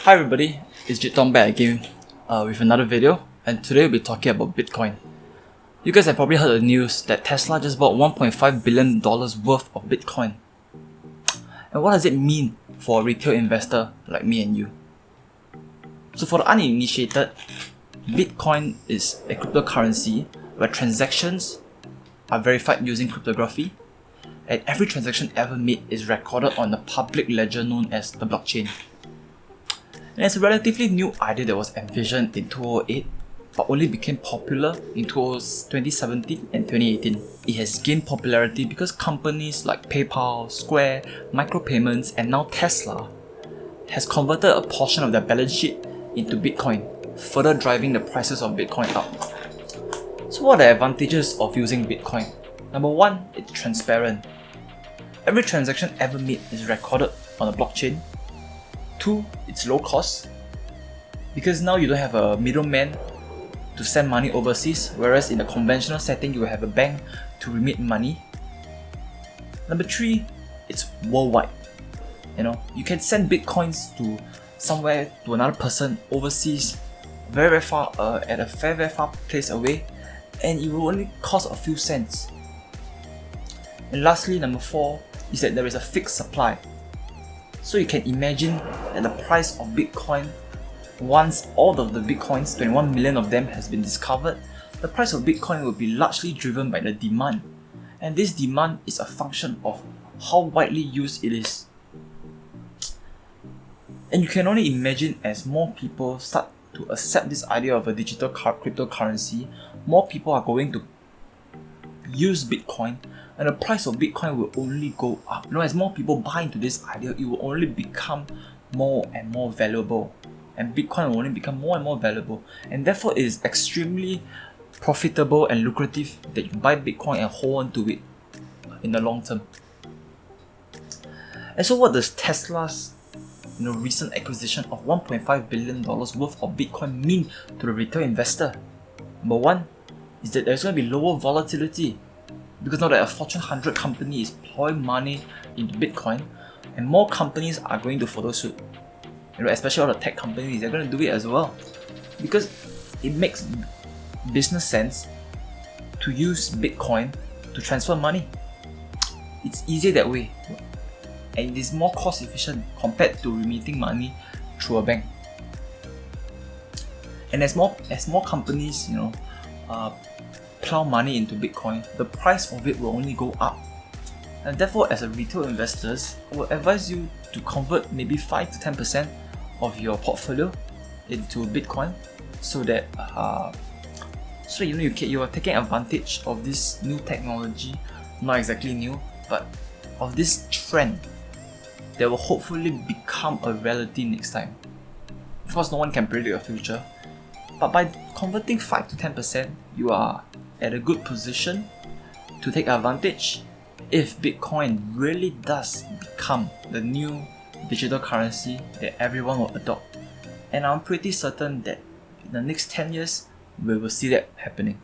Hi everybody, it's Thong back again with another video, and today we'll be talking about Bitcoin. You guys have probably heard the news that Tesla just bought $1.5 billion worth of Bitcoin. And what does it mean for a retail investor like me and you? So for the uninitiated, Bitcoin is a cryptocurrency where transactions are verified using cryptography, and every transaction ever made is recorded on the public ledger known as the blockchain. And it's a relatively new idea that was envisioned in 2008 but only became popular in 2017 and 2018. It has gained popularity because companies like PayPal, Square, micropayments, and now Tesla has converted a portion of their balance sheet into Bitcoin, further driving the prices of Bitcoin up. So what are the advantages of using Bitcoin? Number one, it's transparent. Every transaction ever made is recorded on a blockchain. 2, it's low cost, because now you don't have a middleman to send money overseas, whereas in a conventional setting you will have a bank to remit money. Number 3, it's worldwide. You can send bitcoins to somewhere, to another person overseas, very far, at a very far place away, and it will only cost a few cents. And lastly, number 4 is that there is a fixed supply. So you can imagine that the price of Bitcoin, once all of the Bitcoins, 21 million of them, has been discovered, the price of Bitcoin will be largely driven by the demand. And this demand is a function of how widely used it is. And you can only imagine, as more people start to accept this idea of a digital cryptocurrency, more people are going to use Bitcoin, and the price of Bitcoin will only go up. As more people buy into this idea, it will only become more and more valuable, and Bitcoin will only become more and more valuable, and therefore it is extremely profitable and lucrative that you buy Bitcoin and hold on to it in the long term. And so what does Tesla's recent acquisition of $1.5 billion worth of Bitcoin mean to the retail investor? Number one is that there's going to be lower volatility, because now that a Fortune 100 company is pouring money into Bitcoin, and more companies are going to follow suit. Especially all the tech companies, they're going to do it as well, because it makes business sense to use Bitcoin to transfer money. It's easier that way, and it is more cost efficient compared to remitting money through a bank. And as more companies, plow money into Bitcoin, the price of it will only go up. And therefore, as a retail investors, I would advise you to convert maybe 5 to 10% of your portfolio into Bitcoin, so that you are taking advantage of this new technology, not exactly new, but of this trend that will hopefully become a reality next time. Of course, no one can predict the future, but by converting 5 to 10%, you are at a good position to take advantage if Bitcoin really does become the new digital currency that everyone will adopt. And I'm pretty certain that in the next 10 years, we will see that happening.